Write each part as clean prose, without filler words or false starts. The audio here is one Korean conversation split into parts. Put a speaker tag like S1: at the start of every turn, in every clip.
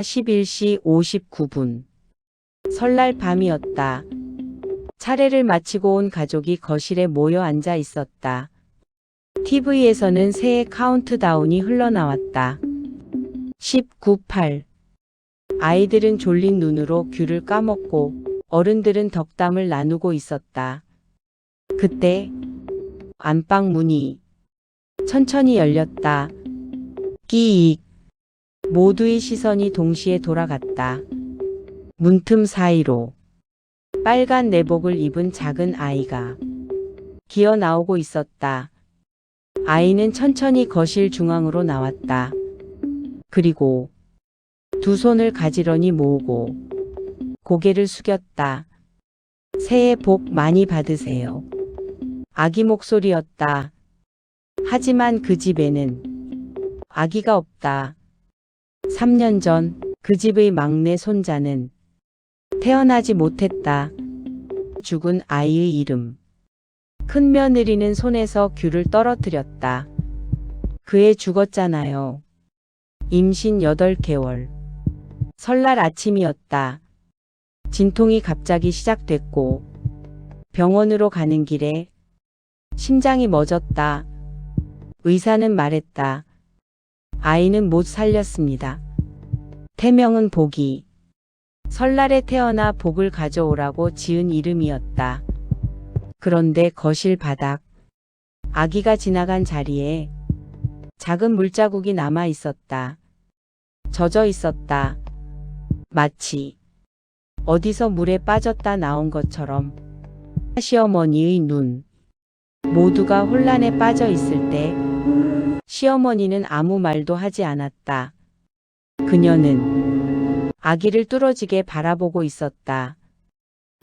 S1: 11시 59분. 설날 밤이었다. 차례를 마치고 온 가족이 거실에 모여 앉아 있었다. TV에서는 새해 카운트다운이 흘러나왔다. 19, 8. 아이들은 졸린 눈으로 귤을 까먹고 어른들은 덕담을 나누고 있었다. 그때 안방 문이 천천히 열렸다. 끼익. 모두의 시선이 동시에 돌아갔다. 문틈 사이로 빨간 내복을 입은 작은 아이가 기어 나오고 있었다. 아이는 천천히 거실 중앙으로 나왔다. 그리고 두 손을 가지런히 모으고 고개를 숙였다. 새해 복 많이 받으세요. 아기 목소리였다. 하지만 그 집에는 아기가 없다. 3년 전 그 집의 막내 손자는 태어나지 못했다. 죽은 아이의 이름. 큰 며느리는 손에서 귤을 떨어뜨렸다. 그 애 죽었잖아요. 임신 8개월. 설날 아침이었다. 진통이 갑자기 시작됐고 병원으로 가는 길에 심장이 멎었다. 의사는 말했다. 아이는 못 살렸습니다. 태명은 복이. 설날에 태어나 복을 가져오라고 지은 이름이었다. 그런데 거실 바닥. 아기가 지나간 자리에 작은 물자국이 남아 있었다. 젖어 있었다. 마치 어디서 물에 빠졌다 나온 것처럼. 시어머니의 눈. 모두가 혼란에 빠져 있을 때 시어머니는 아무 말도 하지 않았다. 그녀는 아기를 뚫어지게 바라보고 있었다.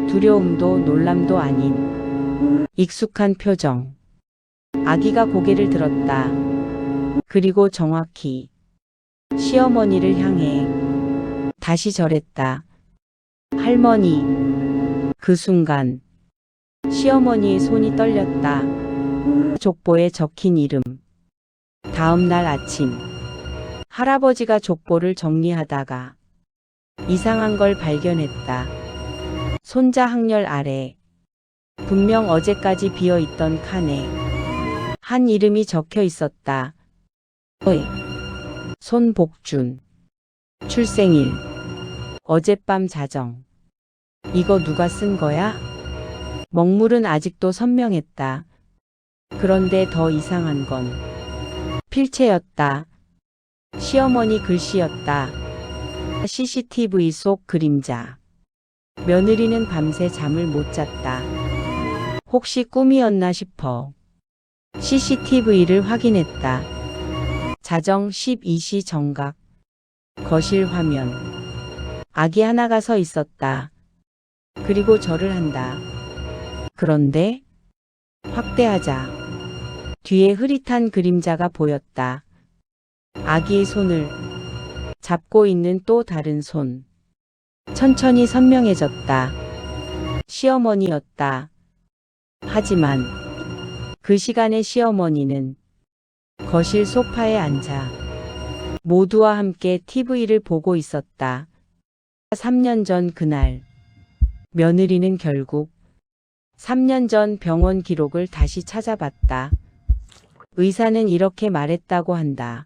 S1: 두려움도 놀람도 아닌 익숙한 표정. 아기가 고개를 들었다. 그리고 정확히 시어머니를 향해 다시 절했다. 할머니. 그 순간 시어머니의 손이 떨렸다. 족보에 적힌 이름. 다음 날 아침 할아버지가 족보를 정리하다가 이상한 걸 발견했다. 손자 학렬 아래 분명 어제까지 비어있던 칸에 한 이름이 적혀 있었다. 손복준. 출생일. 어젯밤 자정. 이거 누가 쓴 거야? 먹물은 아직도 선명했다. 그런데 더 이상한 건 필체였다. 시어머니 글씨였다. CCTV 속 그림자. 며느리는 밤새 잠을 못 잤다. 혹시 꿈이었나 싶어 CCTV를 확인했다. 자정 12시 정각. 거실 화면. 아기 하나가 서 있었다. 그리고 절을 한다. 그런데 확대하자 뒤에 흐릿한 그림자가 보였다. 아기의 손을 잡고 있는 또 다른 손. 천천히 선명해졌다. 시어머니였다. 하지만 그 시간에 시어머니는 거실 소파에 앉아 모두와 함께 TV를 보고 있었다. 3년 전 그날 며느리는 결국 3년 전 병원 기록을 다시 찾아봤다. 의사는 이렇게 말했다고 한다.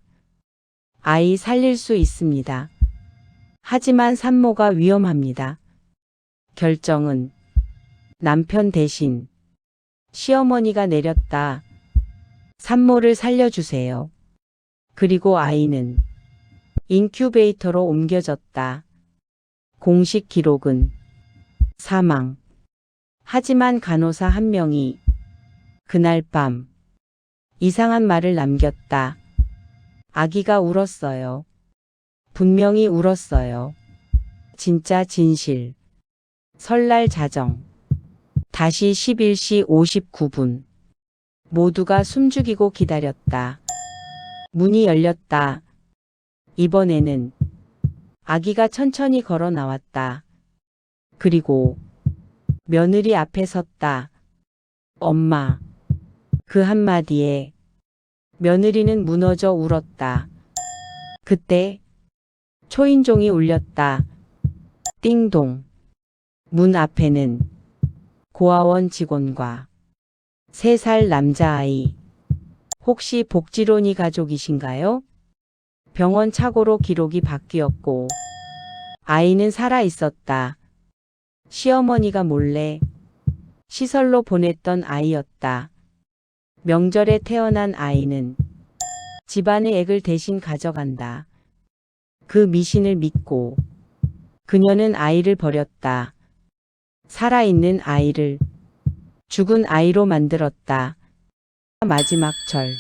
S1: 아이 살릴 수 있습니다. 하지만 산모가 위험합니다. 결정은 남편 대신 시어머니가 내렸다. 산모를 살려주세요. 그리고 아이는 인큐베이터로 옮겨졌다. 공식 기록은 사망. 하지만 간호사 한 명이 그날 밤 이상한 말을 남겼다. 아기가 울었어요. 분명히 울었어요. 진짜 진실. 설날 자정. 다시 11시 59분. 모두가 숨죽이고 기다렸다. 문이 열렸다. 이번에는 아기가 천천히 걸어 나왔다. 그리고 며느리 앞에 섰다. 엄마. 그 한마디에 며느리는 무너져 울었다. 그때 초인종이 울렸다. 띵동. 문 앞에는 고아원 직원과 3살 남자아이. 혹시 복지론이 가족이신가요? 병원 착오로 기록이 바뀌었고 아이는 살아 있었다. 시어머니가 몰래 시설로 보냈던 아이였다. 명절에 태어난 아이는 집안의 액을 대신 가져간다. 그 미신을 믿고 그녀는 아이를 버렸다. 살아있는 아이를 죽은 아이로 만들었다. 마지막 절.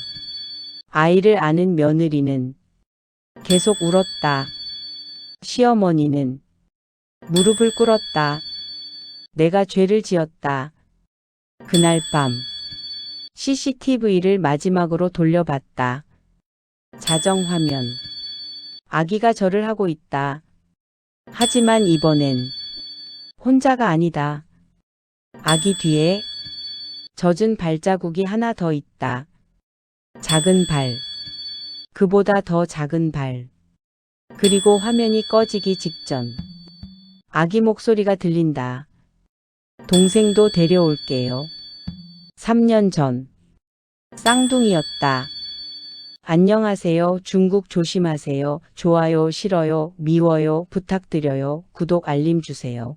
S1: 아이를 아는 며느리는 계속 울었다. 시어머니는 무릎을 꿇었다. 내가 죄를 지었다. 그날 밤 CCTV를 마지막으로 돌려봤다. 자정화면. 아기가 절을 하고 있다. 하지만 이번엔 혼자가 아니다. 아기 뒤에 젖은 발자국이 하나 더 있다. 작은 발. 그보다 더 작은 발. 그리고 화면이 꺼지기 직전. 아기 목소리가 들린다. 동생도 데려올게요. 3년 전. 쌍둥이였다. 안녕하세요. 중국 조심하세요. 좋아요, 싫어요, 미워요, 부탁드려요. 구독 알림 주세요.